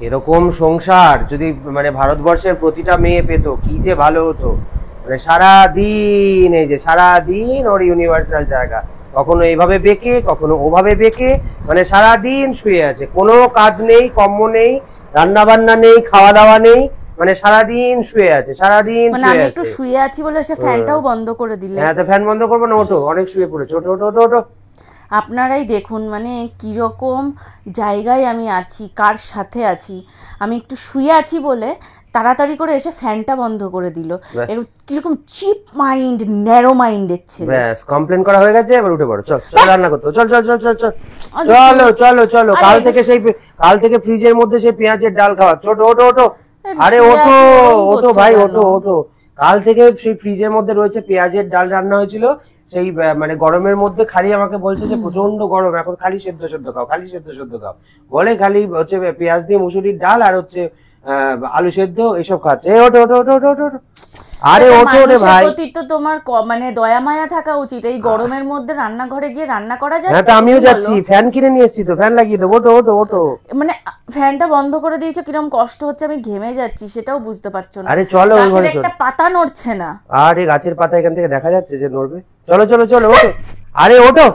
এরকম সংসার যদি মানে ভারতবর্ষের প্রতিটা মেয়ে পেতো কি যে ভালো হতো। মানে সারাদিন এই যে সারাদিন ওর ইউনিভার্সাল জায়গা, কখনো এইভাবে বেঁকে কখনো ওভাবে বেঁকে, মানে সারাদিন শুয়ে আছে, কোনো কাজ নেই, কর্ম নেই, রান্না বান্না নেই, খাওয়া দাওয়া নেই, মানে সারাদিন শুয়ে আছে, সারাদিন মানে শুয়ে আমি আছে। একটু শুয়ে আছি বলে সে ফ্যানটাও বন্ধ করে দিলে। হ্যাঁ তো ফ্যান বন্ধ করবো না, ওঠো, অনেক শুয়ে পড়েছে, ওঠো ওঠো ওঠো ওঠো। আপনারাই দেখুন মানে কিরকম জায়গায় আমি আছি, কার সাথে আছি। আমি একটু শুয়ে আছি বলে তাড়াতাড়ি করে এসে ফ্যানটা বন্ধ করে দিল। এরকম কিরকম চিপ মাইন্ড, ন্যারো মাইন্ডের ছেলে। ব্যাস কমপ্লেন করা হয়ে গেছে, এবার উঠে পড়ো, চল চল রান্না করতে, চল চল চল চল চল চলো চলো চলো। কাল থেকে ফ্রিজের মধ্যে সেই পেঁয়াজের ডাল খাওয়া, ওঠো ওঠো ওঠো। আরে ওঠো ওঠো ভাই, ওঠো ওঠো। কাল থেকে সেই ফ্রিজের মধ্যে রয়েছে পেঁয়াজের ডাল রান্না হয়েছিল, সেই মানে গরমের মধ্যে খালি আমাকে বলছে যে প্রচন্ড গরম, এখন খালি সেদ্ধ সেদ্ধ খাও, খালি সেদ্ধ সেদ্ধ খাও বলে খালি হচ্ছে পেঁয়াজ দিয়ে মুসুরির ডাল আর হচ্ছে আলু সেদ্ধ এসব খাচ্ছে। ওঠো ওঠো ওঠো ওঠো ওঠো। আরে ওঠো রে ভাই, তো তোমার মানে দয়া মায়া থাকা উচিত। এই গরমের মধ্যে রান্নাঘরে গিয়ে রান্না করা যায়? হ্যাঁ তো আমিও যাচ্ছি, ফ্যান কিনে নিয়ে এসেছি তো, ফ্যান লাগিয়ে দেবো, ওঠো ওঠো ওঠো। মানে ফ্যানটা বন্ধ করে দিয়েছো, কিরকম কষ্ট হচ্ছে, আমি ঘেমে যাচ্ছি সেটাও বুঝতে পারছো না। আরে চলো গাছের একটা পাতা নড়ছে না। আরে গাছের পাতা এখান থেকে দেখা যাচ্ছে যে নড়বে, চলো চলো চলো ওঠো। আরে ওঠো,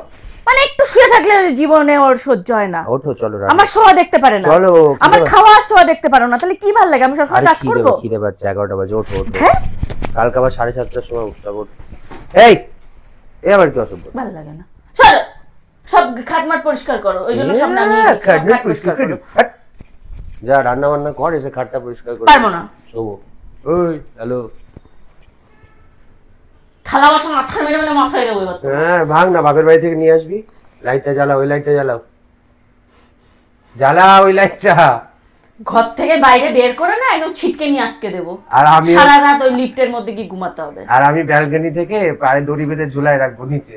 মানে একটু শুয়ে থাকলে জীবনে ওর সহ্য হয় না। ওঠো চলো, আমার শোয়া দেখতে পারে না, চলো আমার খাওয়া শোয়া দেখতে পারো না, তাহলে কি ভালো লাগে? আমি সবসময় কাজ করবো? খিদে পাচ্ছে, 11টা বাজে, ওঠো ওঠো। হ্যাঁ কালকে আবার 7:30টার সময় উঠতে হবে। এই এ আবার কি অসভ্য, ভালো লাগে না। চলো সব খাটমাট পরিষ্কার করো, ওই জন্য সব নামিয়ে দিচ্ছি, সব খাট পরিষ্কার করো। যা রান্না বান্না কর, এসে খাটটা পরিষ্কার করে পারবো না। শোবো। ওই হ্যালো, থালা বাসন মাথায় মেরে মেরে মাথায় দেবো এবার। হ্যাঁ ভাঙ না, বাপের বাড়ি থেকে নিয়ে আসবি। লাইটটা জ্বালাও, ওই লাইটটা জ্বালাও, জ্বালা ওই লাইটটা। ঘর থেকে বাইরে বের করে না একদম ছিটকে নিয়ে আটকে দেবো, আর আমি সারা রাত ওই লিফটের মধ্যে কি ঘুমাতে হবে। আর আমি ব্যালকনি থেকে পায়ে দড়ি বেঁধে ঝুলাই রাখবো নিচে।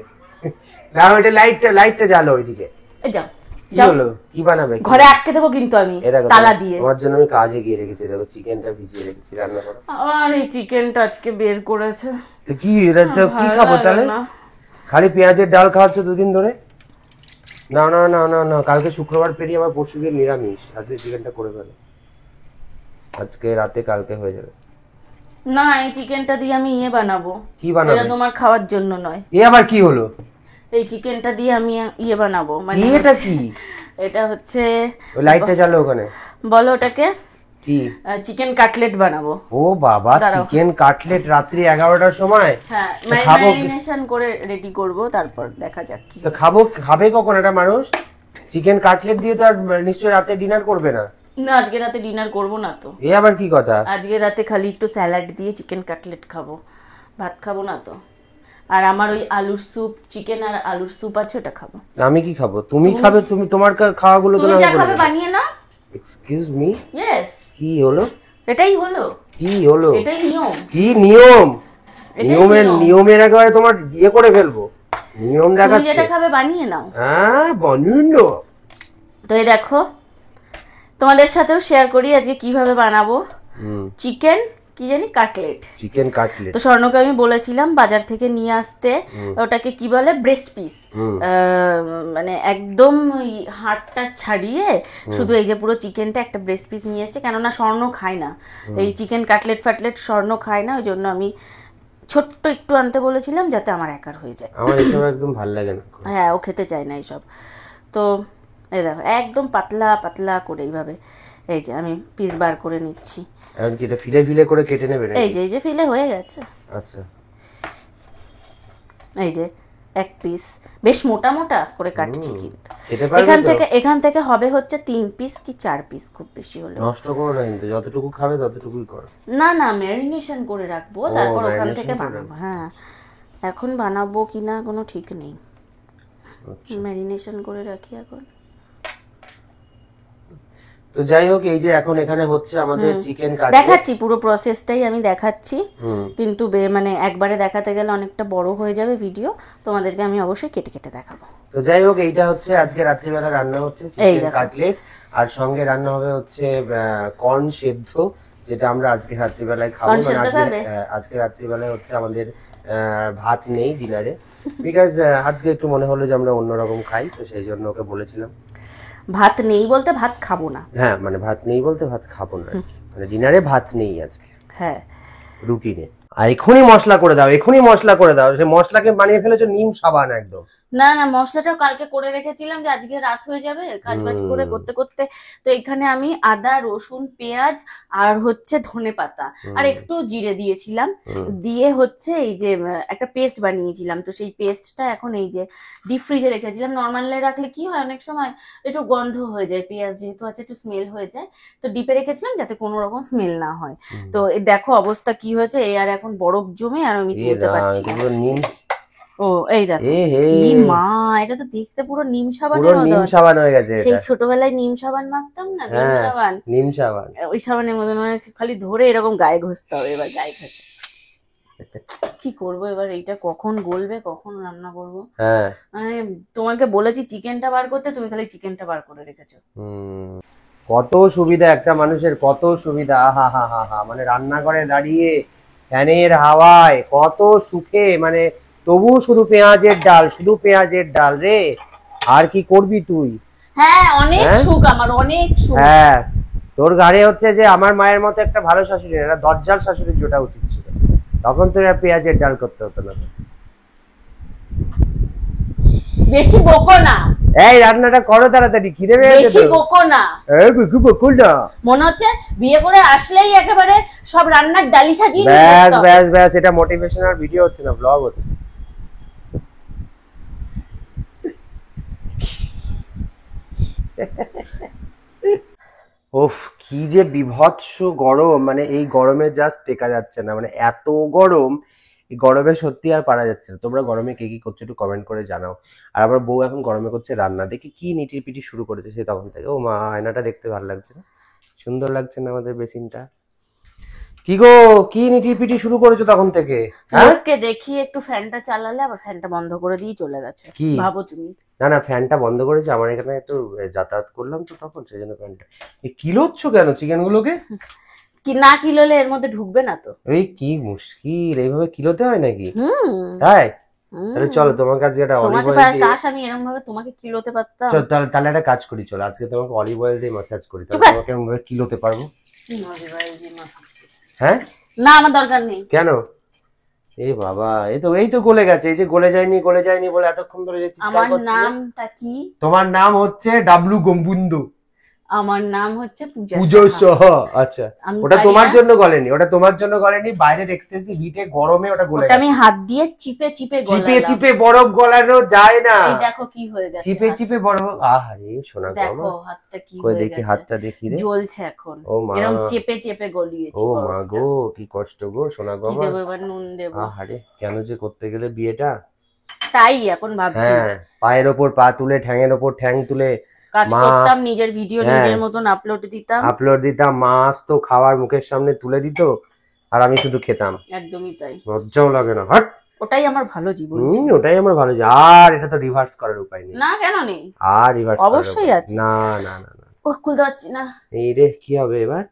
না ওইটা লাইটটা জ্বালো ওইদিকে। এই যাও কি হলো, কি বানাবে? ঘরে আটকে দেবো কিন্তু আমি তালা দিয়ে। তোমার জন্য আমি কাজে গিয়ে রেখেছি, দেখো চিকেনটা ভিজিয়ে রেখেছি, রান্না করো। আর এই চিকেনটা আজকে বের করেছে, তো কি এটা তো কি খাবো তাহলে? খালি পেঁয়াজের ডাল খাওয়াচ্ছ দুদিন ধরে। না না না না না, কালকে শুক্রবার পেরিয়ে আমার পরশু দিন নিরামিষ, আজকে চিকেনটা করে ফেলো, আজকে রাতে কালকে হয়ে যাবে। না এই চিকেনটা দিয়ে আমি বানাবো। কি বানাবে? এটা তোমার খাওয়ার জন্য নয়। এ আবার কি হলো? এই চিকেনটা দিয়ে আমি বানাবো। মানে এটা কি? এটা হচ্ছে ওই লাইটটা জ্বালো ওখানে, বলো ওটাকে কি? চিকেন কাটলেট বানাবো। ও বাবা, চিকেন কাটলেট রাত্রি 11টার সময়? হ্যাঁ ম্যারিনেশন করে রেডি করব, তারপর দেখা যাক কি। তো খাবে কখন এটা মানুষ? চিকেন কাটলেট দিয়ে তো আর নিশ্চয়ই রাতে ডিনার করবে না। না আজকে রাতে ডিনার করব না তো। এ আবার কি কথা? আজকে রাতে খালি একটু স্যালাড দিয়ে চিকেন কাটলেট খাবো, ভাত খাবো না তো। আর আমার ওই আলুর স্যুপ, চিকেন আর আলুর স্যুপ আছে, ওটা খাবো। আমি কি খাবো? তুমি খাবে, তুমি তোমার খাওয়াগুলো তো না খাবে বানিয়ে না। Excuse me, yes. কি হলো? এটাই হলো, কি হলো? এটাই নিয়ম। কি নিয়ম? নিয়মের একেবারে তোমার ইয়ে করে ফেলবো, নিয়ম দেখাচ্ছে। তুমি যেটা খাবে বানিয়ে নাও। হ্যাঁ বানিয়ে নাও। তো এই দেখো তোমাদের সাথেও শেয়ার করি আজকে কিভাবে বানাবো চিকেন কাটলেট। চিকেন কাটলেট তো স্বর্ণকে আমি বলেছিলাম বাজার থেকে নিয়ে আসতে, ওটাকে কি বলে ব্রেস্ট পিস, মানে একদম হাড়টা ছাড়িয়ে শুধু এই যে পুরো চিকেনটা একটা ব্রেস্ট পিস নিয়ে এসেছে, কেননা স্বর্ণ খায় না এই চিকেন কাটলেট ফাটলেট, স্বর্ণ খায় না, ওই জন্য আমি ছোট্ট একটু আনতে বলেছিলাম যাতে আমার একার হয়ে যায়। আমার এসব একদম ভালো লাগে না। হ্যাঁ ও খেতে চায় না এইসব। তো এই দেখো একদম পাতলা পাতলা করে এইভাবে এই যে আমি পিস বার করে নিচ্ছি। এখন কি এটা ফিলে ফিলে করে কেটে নেবে? এই যে ফিলে হয়ে গেছে। আচ্ছা এই যে এক পিস বেশ মোটা মোটা করে কাটছি, কিন্তু এখান থেকে হবে হচ্ছে 3 পিস কি 4 পিস, খুব বেশি হলে। নষ্ট করো না কিন্তু, যতটুকু খাবে ততটুকুই করো। না না ম্যারিনেশন করে রাখবো, তারপর ওখান থেকে বানাবো। হ্যাঁ এখন বানাবো কিনা কোনো ঠিক নেই, ম্যারিনেশন করে রাখি এখন। তো যাই হোক, এই যে এখন এখানে হচ্ছে আমাদের চিকেন কাটলেট, দেখাচ্ছি পুরো প্রসেসটাই আমি দেখাচ্ছি, কিন্তু মানে একবারে দেখাতে গেলে অনেকটা বড় হয়ে যাবে ভিডিও, তোমাদেরকে আমি অবশ্যই কেটে কেটে দেখাবো। তো যাই হোক, এইটা হচ্ছে আজকে রাত্রিবেলা রান্না হচ্ছে চিকেন কাটলেট, আর সঙ্গে রান্না হবে হচ্ছে কর্ন সেদ্ধ, যেটা আমরা আজকে রাত্রিবেলায় খাবো। মানে আজকে রাত্রিবেলায় হচ্ছে আমাদের ভাত নেই ডিনারে, বিকজ আজকে একটু মনে হলো যে আমরা অন্যরকম খাই, তো সেই জন্য ওকে বলেছিলাম। ভাত নেই বলতে ভাত খাবো না। হ্যাঁ মানে ভাত নেই বলতে ভাত খাবো না, মানে ডিনারে ভাত নেই আজকে, হ্যাঁ রুটিনে। আর এখনই মশলা করে দাও, এখনই মশলা করে দাও, সে মশলাকে বানিয়ে ফেলেছো নিম সাবান একদম। না না, মশলাটাও কালকে করে রেখেছিলাম যে আজকে রাত হয়ে যাবে কাজ বাজ করে করতে করতে। তো এখানে আমি আদা রসুন পেঁয়াজ আর হচ্ছে ধনে পাতা আর একটু জিরে দিয়েছিলাম, দিয়ে হচ্ছে এই যে একটা পেস্ট বানিয়েছিলাম। তো সেই পেস্টটা এখন এই যে ডিপ ফ্রিজে রেখেছিলাম। নর্মালে রাখলে কি হয় অনেক সময় একটু গন্ধ হয়ে যায়, পেঁয়াজ যেহেতু আছে একটু স্মেল হয়ে যায়। তো ডিপে রেখেছিলাম যাতে কোনো রকম স্মেল না হয়। তো এই দেখো অবস্থা কি হয়েছে, এই আর এখন বরফ জমে আর আমি তুলতে পারছি না। ও এই দেখো, এই মা, এটা তো দেখতে পুরো নিম সাবানের মতো। নিম সাবান হয়ে গেছে, সেই ছোটবেলায় নিম সাবান মাখতাম না, নিম সাবান, নিম সাবান, ওই সাবানের মতো, মানে খালি ধরে এরকম গায়ে ঘষতে হবে। এবার গায়ে ঘষে কি করবো এবার, এইটা কখন গলবে কখন রান্না করবো। মানে তোমাকে বলেছি চিকেনটা বার করতে, তুমি খালি চিকেনটা বার করে রেখেছো। কত সুবিধা একটা মানুষের, কত সুবিধা, আহা হা হা হা, মানে রান্নাঘরে দাঁড়িয়ে ফ্যানের হাওয়ায় কত সুখে, মানে তবু শুধু পেঁয়াজের ডাল, শুধু পেঁয়াজের ডাল রে, আর কি করবি তুই? হ্যাঁ অনেক সুখ আমার, অনেক সুখ। হ্যাঁ তোর ঘাড়ে হচ্ছে যে আমার মায়ের মতো একটা ভালো শাশুড়ি, একটা দজ্জাল শাশুড়ি জোটা উচিত ছিল, তখন তোর আর পেঁয়াজের ডাল করতে হতো না। বেশি বকো না, এই রান্নাটা করো তাড়াতাড়ি, খিদে পেয়ে গেছে। বেশি বকো না, এই বেশি বকো না। মনে হচ্ছে বিয়ে করে আসলেই একেবারে সব রান্নার ডালি সাজিয়ে ব্যাস ব্যাস ব্যাস, এটা মোটিভেশনাল ভিডিও হচ্ছে না, ব্লগ হচ্ছে। ওফ কি যে বিভৎস গরম, মানে এই গরমে জাস্ট টেকা যাচ্ছে না, মানে এত গরম, এই গরমে সত্যি আর পারা যাচ্ছে না। তোমরা গরমে কে কি করছো একটু কমেন্ট করে জানাও। আর আমার বউ এখন গরমে করছে রান্না, দেখি কি নিটির পিটি শুরু করেছে সে তখন থেকে। ও মা, আয়নাটা দেখতে ভালো লাগছে না, সুন্দর লাগছে না আমাদের বেসিনটা। কি গো, কি নিটির পিটি শুরু করেছো তখন থেকে? লোককে দেখি একটু ফ্যানটা চালালে আবার ফ্যানটা বন্ধ করে দিয়ে চলে গেছে, কি ভাবো তুমি। না না, ফ্যানটা বন্ধ করেছে, আমার এখানে একটু যাতায়াত করলাম তো তখন, সেই জন্য ফ্যানটা। কিলোচ্ছ কেন চিকেন গুলোকে? কি না কিলোলে এর মধ্যে ঢুকবে না তো। এই কি মুশকিল, এইভাবে কিলোতে হয় নাকি? তাই তাহলে চলো তোমাকে আজকে একটা অলিভ অয়েল দিয়ে, কাশ আমি এরকম ভাবে তোমাকে কিলোতে পারতাম। চল তাহলে একটা কাজ করি, চলো আজকে তোমাকে অলিভ অয়েল দিয়ে ম্যাসাজ করি, তাহলে তোমাকে এরকম ভাবে কিলোতে পারবো। হ্যাঁ না আমার দরকার নেই। কেন? এই বাবা, এই তো গলে গেছে, এই যে গলে যায়নি বলে এতক্ষণ ধরে চিৎকার আমার করছিলে। নামটা কি? তোমার নাম হচ্ছে ডাবলু গম্বুন্দু। আমার নাম হচ্ছে পূজা সহ। আচ্ছা, ওটা তোমার জন্য গলেনি, ওটা তোমার জন্য গলেনি, বাইরের এক্সেসিভ হিটে গরমে ওটা গলে গেছে। আমি হাত দিয়ে চিপে চিপে বরফ গলানো যায় না। এই দেখো কি হয়ে গেছে, চিপে বরফ। আহারে সোনা গো, দেখো হাতটা কি হয়ে গেছে, দেখি হাতটা দেখি রে, জ্বলছে এখন। ও মা, এরকম চেপে গলিয়েছি। ও মা গো, কি কষ্ট গো সোনা গো আমার। দেব এবার নুন দেব। আহারে কেন যে করতে গেলে বিয়েটা, তাই এখন ভাবছি। হ্যাঁ পায়ের ওপর পা তুলে, ঠ্যাঙের ওপর ঠ্যাং তুলে কাজ করতাম, নিজের ভিডিও নিজের মতন আপলোড দিতাম, মা আসতো খাওয়ার মুখের সামনে তুলে দিত, আর আমি শুধু খেতাম। একদমই তাই, লজ্জাও লাগে না? হট, ওটাই আমার ভালো জীবন। ওটাই আমার ভালো জীবন। আর এটা তো রিভার্স করার উপায় নেই। না কেন নেই? আর রিভার্স অবশ্যই আছে। না না না না, ও খুলতে পারছি না। এই রে কি হবে এবার?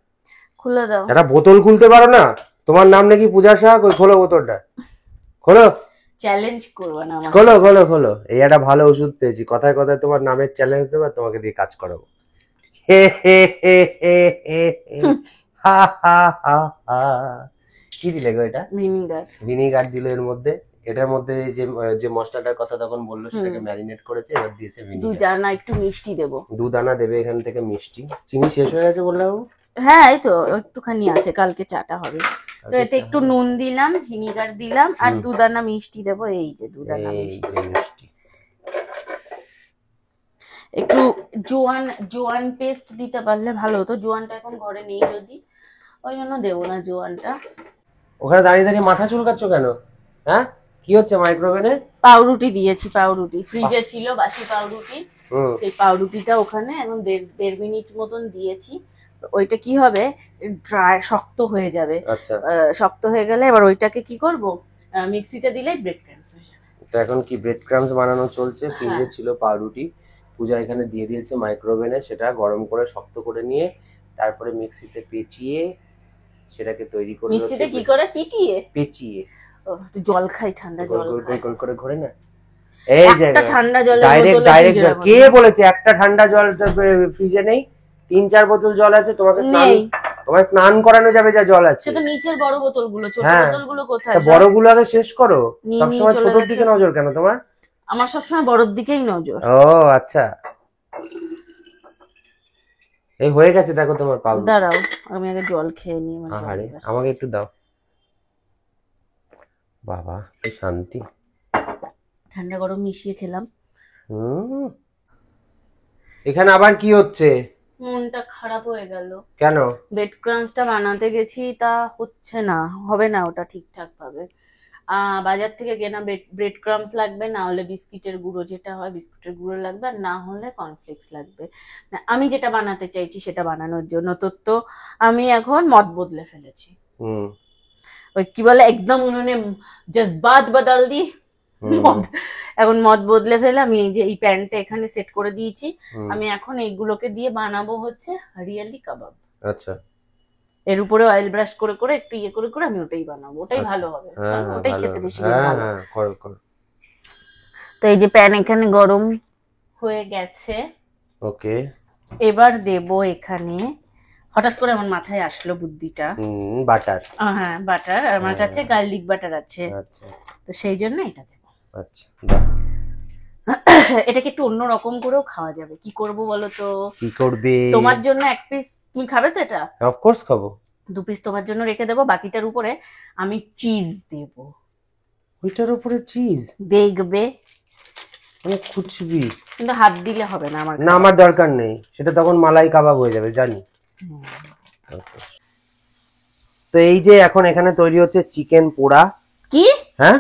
খুলে দাও। একটা বোতল খুলতে পারো না? তোমার নাম নাকি পূজা শাহ, কই খোলো বোতলটা, খোলো। চ্যালেঞ্জ করবে না আমাকে। খোলো। এই একটা ভালো ওষুধ পেয়েছি, কথায় কথায় তোমার নামের চ্যালেঞ্জ দেবো, তোমাকে দিয়ে কাজ করাবো। কি দিলে গো এটা? ভিনিগার দিল এর মধ্যে। এটার মধ্যে যে মশলাটার কথা তখন বললো সেটাকে ম্যারিনেট করেছে, এবার দিয়েছে ভিনিগার। দুদানা একটু মিষ্টি দেবো। দুদানা দেবে এখান থেকে মিষ্টি। চিনি শেষ হয়ে গেছে বললাম। হ্যাঁ এই তো একটুখানি আছে, কালকে চাটা হবে। তো এতে একটু নুন দিলাম, ভিনিগার দিলাম, আর দুদানা মিষ্টি দেবো। এই যে দুদানা মিষ্টি। একটু জোয়ান পেস্ট দিতে পারলে ভালো হতো, জোয়ানটা এখন ঘরে নেই যদি, ওই জন্য দেবো না জোয়ানটা। ওখানে দাঁড়িয়ে দাঁড়িয়ে মাথা চুলকাচ্ছ কেন? হ্যাঁ কি হচ্ছে মাইক্রোওভেনে? পাউরুটি দিয়েছি, পাউরুটি ফ্রিজে ছিল, বাসি পাউরুটি, সেই পাউরুটিটা ওখানে এখন 1.5 মিনিট মতন দিয়েছি। ওইটা কি হবে, ড্রাই শক্ত হয়ে যাবে। আচ্ছা, শক্ত হয়ে গেলে এবার ওইটাকে কি করব, মিক্সিতে দিলেই ব্রেড ক্রামস হয়ে যাবে। তো এখন কি ব্রেড ক্রামস বানানো চলছে। ফ্রিজে ছিল পাউরুটি, পূজা এখানে দিয়ে দিয়েছে মাইক্রোওভেনে, সেটা গরম করে শক্ত করে নিয়ে তারপরে মিক্সিতে পেঁচিয়ে সেটাকে তৈরি করে। মিক্সিতে কি করে পেঁচিয়ে? পেঁচিয়ে জল খাই, ঠান্ডা জল গোল করে ঘোরে না, এই যে একটা ঠান্ডা জলের ডাইরেক্ট বোতলে ডাইরেক্ট ফ্রিজে রাখো কে বলেছে একটা ঠান্ডা জল ফ্রিজে নেই? 3-4 বোতল জল আছে, তোমাকে নেই। তোমার স্নান করানো যাবে যা জল আছে। সেটা নিচের বড় বোতলগুলো, ছোট হ্যাঁ। বোতলগুলো কোথায়? তা বড়গুলো আগে শেষ করো, নিয়ে সবসময় চলে ছোটর গেছে। দিকে নজর কেন তোমার? আমার সবসময় বড়র দিকেই নজর। ও আচ্ছা, এই হয়ে গেছে দেখো তোমার পাউরুটি। দাঁড়াও আমি আগে জল খেয়ে নিই। আরে আমাকে একটু দাও। বাবা কি শান্তি। ঠান্ডা গরম মিশিয়ে খেলাম। এখানে আবার কি হচ্ছে? মনটা খারাপ হয়ে গেল। কেন? ব্রেড ক্রাঞ্চটা বানাতে গেছি, তা হচ্ছে না, হবে না ওটা ঠিকঠাক ভাবে। বাজার থেকে কেনা ব্রেড ক্রাম্স লাগবে, না হলে বিস্কিটের গুঁড়ো যেটা হয় বিস্কুটের গুঁড়ো লাগবে, আর না হলে কর্নফ্লেক্স লাগবে। আমি যেটা বানাতে চাইছি সেটা বানানোর জন্য তো আমি এখন মত বদলে ফেলেছি। ওই কি বলে একদম উনুনে জজবাত বদল দি, এখন মত বদলে ফেলে আমি এই যে এই প্যানটা এখানে সেট করে দিয়েছি। আমি এখন এইগুলোকে দিয়ে বানাবো হচ্ছে হরিয়ালি কাবাব। আচ্ছা, এর উপরে অয়েল ব্রাশ করে করে একটু ইয়ে করে করে আমি ওটাই বানাবো, ওটাই ভালো হবে, ওটাই খেতে বেশি ভালো। তো এই যে প্যান এখানে গরম হয়ে গেছে। ওকে, এবার দেব এখানে, হঠাৎ করে আমার মাথায় আসলো বুদ্ধিটা, বাটার। হ্যাঁ বাটার, আমার কাছে গার্লিক বাটার আছে। আচ্ছা, তো সেই জন্য এটা দেব। আচ্ছা, এটাকে একটু অন্য রকম করেও খাওয়া যাবে। কি করব বলো তো? কি করবে? তোমার জন্য এক পিস, তুমি খাবে তো এটা? অফ কোর্স খাবো। 2 পিস তোমার জন্য রেখে দেবো, বাকিটার উপরে আমি চিজ দেব। ওইটার উপরে চিজ দেখবে মানে কুচবি, কিন্তু হাত দিলে হবে না। না আমার দরকার নেই, সেটা তখন মালাই কাবাব হয়ে যাবে জানি। তো এই যে এখন এখানে তৈরি হচ্ছে চিকেন পোড়া। কি? হ্যাঁ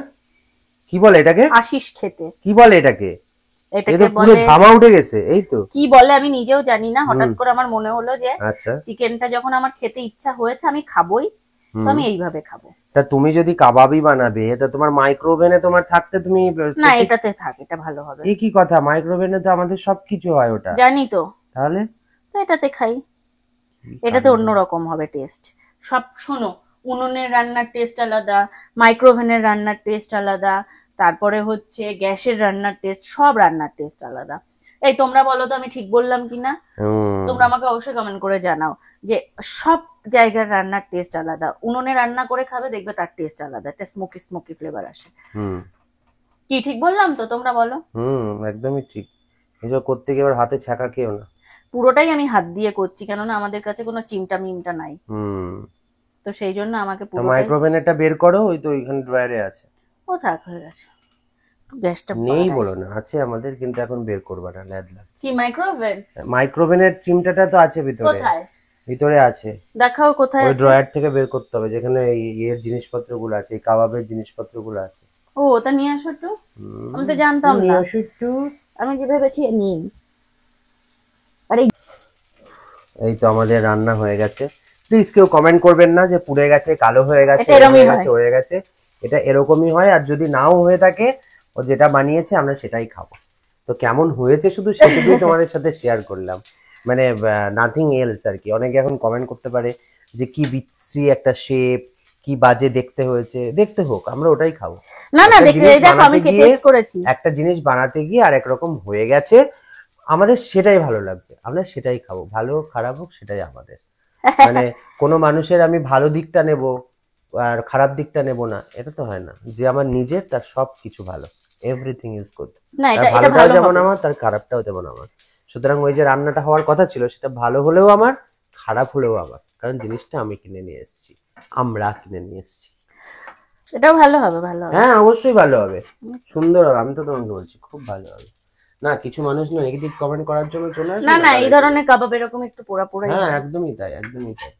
কি বলে এটাকে? আশিস খেতে কি বলে এটাকে? এটাকে পুরো বলে ঝামা উঠে গেছে। এই তো কি বলে আমি নিজেও জানি না, হঠাৎ করে আমার মনে হলো যে আচ্ছা চিকেনটা যখন আমার খেতে ইচ্ছা হয়েছে আমি খাবোই, তো আমি এইভাবে খাবো। তা তুমি যদি কাবাবই বানাবে তা তোমার মাইক্রোওভেনে তোমার থাকতে তুমি না এটাতে থাক, এটা ভালো হবে। এই কি কথা, মাইক্রোওভেনে তো আমাদের সবকিছু হয় ওটা। জানি তো, তাহলে তো এটাতে খাই, এটাতে অন্যরকম হবে টেস্ট। সব শোনো, উনুনের রান্নার টেস্ট আলাদা, মাইক্রোওভেনের রান্নার টেস্ট আলাদা, তারপরে হচ্ছে গ্যাসের রান্নার টেস্ট, সব রান্নার টেস্ট আলাদা। এই তোমরা বলো তো আমি ঠিক বললাম কিনা? তোমরা আমাকে অবশ্যই কমেন্ট করে জানাও যে সব জায়গার রান্নার টেস্ট আলাদা। উনুনে রান্না করে খাবে দেখবে তার টেস্ট আলাদা, একটা স্মোকি স্মোকি ফ্লেভার আসে। কি ঠিক বললাম তো? তোমরা বলো। একদমই ঠিক। এসব করতে গিয়ে হাতে ছাকা কেউ না, পুরোটাই আমি হাত দিয়ে করছি, কেননা আমাদের কাছে কোনো চিমটা মিমটা নাই। তো সেই জন্য আমাকে পুরো মাইক্রোওভেনটা বের করো, ওই তো ওইখানে ড্রয়ারে আছে। ও থাক, হয়ে গেছে। গ্যাসটা নেই বলো না, আছে আমাদের, কিন্তু এখন বের করবা না, ল্যাদ লাগছে। কি মাইক্রোওভেন? মাইক্রোওভেনের চিমটাটা তো আছে ভিতরে। কোথায়? ভিতরে আছে। দেখাও কোথায় ওই আছে। ড্রয়ার থেকে বের করতে হবে, যেখানে এর জিনিসপত্রগুলো আছে, এই কাবাবের জিনিসপত্রগুলো আছে। ও ওটা নিয়ে আসো তো, আমি তো জানতাম না। নিয়ে আসো একটু। আমি যে ভেবেছি নিই। আরে এই তো আমাদের রান্না হয়ে গেছে। প্লিজ কেউ কমেন্ট করবেন না যে পুড়ে গেছে, কালো হয়ে গেছে, হয়ে গেছে। এটা এরকমই হয়, আর যদি নাও হয়ে থাকে ও যেটা বানিয়েছে আমরা সেটাই খাবো। তো কেমন হয়েছে শুধু সেটুকুই তোমাদের সাথে শেয়ার করলাম, মানে নাথিং এলস আর কি। অনেকে এখন কমেন্ট করতে পারে যে কি বিশ্রী একটা শেপ, কি বাজে দেখতে হয়েছে। দেখতে হোক, আমরা ওটাই খাবো। না না দেখো, এই দেখো আমি টেস্ট করেছি। একটা জিনিস বানাতে গিয়ে আর একরকম হয়ে গেছে, আমাদের সেটাই ভালো লাগবে, আমরা সেটাই খাবো। ভালো খারাপ হোক সেটাই আমাদের, মানে কোনো মানুষের আমি ভালো দিকটা নেব আর খারাপ দিকটা নেব না, এটা তো হয় না। যে আমার নিজের, তার সবকিছু ভালো, এভরিথিং ইজ গুড। ভালোটাও যেমন আমার, তার খারাপটাও তেমন আমার। সুতরাং ওই যে রান্নাটা হওয়ার কথা ছিল, সেটা ভালো হলেও আমার, খারাপ হলেও আমার, কারণ জিনিসটা আমি কিনে নিয়ে এসেছি, আমরা কিনে নিয়ে এসেছি। এটাও ভালো হবে, ভালো হবে। হ্যাঁ অবশ্যই ভালো হবে, সুন্দর হবে। আমি তো তোমাকে বলছি খুব ভালো হবে। না কিছু মানুষ না নেগেটিভ কমেন্ট করার জন্য চলে আসে। না না এই ধরনের কাবাব এরকম একটু পোড়া পোড়া। হ্যাঁ একদমই তাই, একদমই তাই।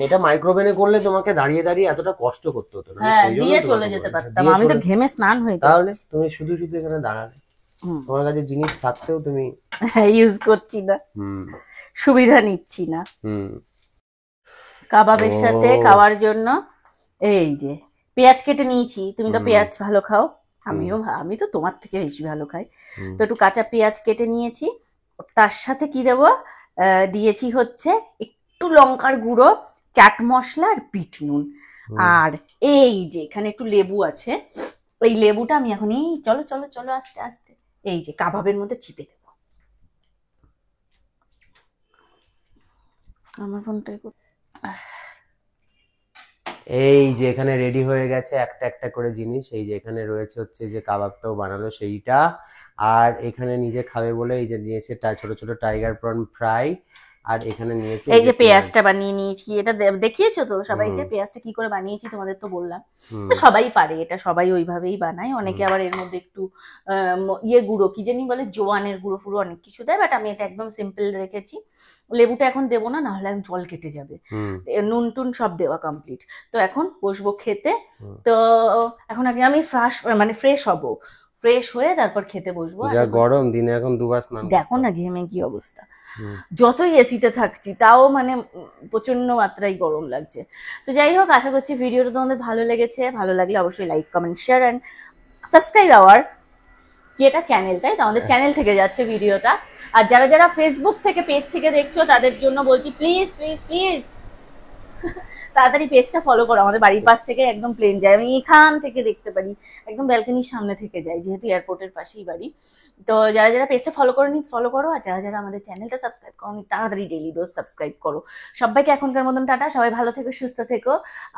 এটা মাইক্রোওভেনে করলে তোমাকে দাঁড়িয়ে দাঁড়িয়ে এতটা কষ্ট করতে হতো না। হ্যাঁ দিয়ে চলে যেতে পারতাম, আমি তো ঘেমে স্নান হয়ে যাচ্ছি। তাহলে তুমি শুধু শুধু এখানে দাঁড়ালে, তোমার কাছে জিনিস থাকতেও তুমি ইউজ করছি না, সুবিধা নিচ্ছি না। কাবাবের সাথে খাওয়ার জন্য এই যে পেঁয়াজ কেটে নিয়েছি। তুমি তো পেঁয়াজ ভালো খাও, আমি তো তোমার থেকে বেশি ভালো খাই। তো একটু কাঁচা পেঁয়াজ কেটে নিয়েছি। তার সাথে কি দেব, দিয়েছি হচ্ছে একটু লঙ্কার গুঁড়ো, চাট মশলা আর বিট নুন। আর এই যে এখানে একটু লেবু আছে, এই লেবুটা আমি এখন এই চলো চলো চলো আস্তে আস্তে এই যে কাবাবের মধ্যে চিপে দেব। আমার ফোনটাই এই যে এখানে রেডি হয়ে গেছে একটা একটা করে জিনিস। এই যে এখানে রয়েছে হচ্ছে যে কাবাবটাও বানালো সেইটা, আর এখানে নিজে খাবে বলে এই যে নিয়েছে ছোট ছোট টাইগার প্রন ফ্রাই, আর এখানে নিয়েছে এই যে পেঁয়াজটা বানিয়ে নিয়েছি। এটা দেখিয়েছো তো সবাইকে পেঁয়াজটা কি করে বানিয়েছি, তোমাদের তো বললাম। সবাই পারে এটা, সবাই ওইভাবেই বানায়। অনেকে আবার এর মধ্যে একটু গুঁড়ো কি জানি বলে, জোয়ানের গুঁড়ো ফুড়ো অনেক কিছু দেয়, বাট আমি এটা একদম সিম্পল রেখেছি। লেবুটা এখন দেবো না, নাহলে জল কেটে যাবে। নুন টুন সব দেওয়া কমপ্লিট। তো এখন বসবো খেতে। তো এখন আগে আমি ফ্রেশ হব, ফ্রেশ হয়ে তারপর খেতে বসবো। যা গরম দিনে এখন দুবার স্নান, দেখো না ঘেমে কি অবস্থা। যতই এসিতে থাকছি তাও মানে প্রচন্ড মাত্রায় গরম লাগছে। তো যাই হোক, আশা করছি ভিডিওটা তোমাদের ভালো লেগেছে। ভালো লাগলে অবশ্যই like comment share and subscribe our যেটা চ্যানেল, তাই তো আমাদের চ্যানেল থেকে যাচ্ছে ভিডিওটা। আর যারা যারা ফেসবুক থেকে পেজ থেকে দেখছো তাদের জন্য বলছি প্লিজ প্লিজ প্লিজ তাড়াতাড়ি পেজটা ফলো করো। আমাদের বাড়ির পাশ থেকে একদম প্লেন যায়, আমি এখান থেকে দেখতে পারি, একদম ব্যালকনির সামনে থেকে যাই, যেহেতু এয়ারপোর্টের পাশেই বাড়ি। তো যারা যারা পেজটা ফলো করোনি ফলো করো, আর যারা যারা আমাদের চ্যানেলটা সাবস্ক্রাইব করোনি তাড়াতাড়ি ডেইলি ডোজ সাবস্ক্রাইব করো। সবাইকে এখনকার মতন টাটা, সবাই ভালো থেকো, সুস্থ থেকো।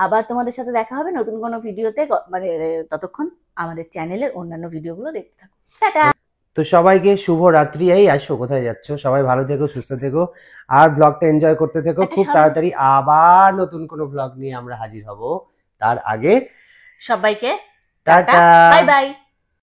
আবার তোমাদের সাথে দেখা হবে নতুন কোনো ভিডিওতে, মানে ততক্ষণ আমাদের চ্যানেলের অন্যান্য ভিডিওগুলো দেখতে থাকো। টাটা। তো সবাইকে শুভ রাত্রি। এই আসো, কোথায় যাচ্ছ? সবাই ভালো থেকো, সুস্থ থেকো, আর ব্লগটা এনজয় করতে থেকো। খুব তাড়াতাড়ি আবার নতুন কোনো ব্লগ নিয়ে আমরা হাজির হব। তার আগে সবাইকে টাটা, বাই বাই।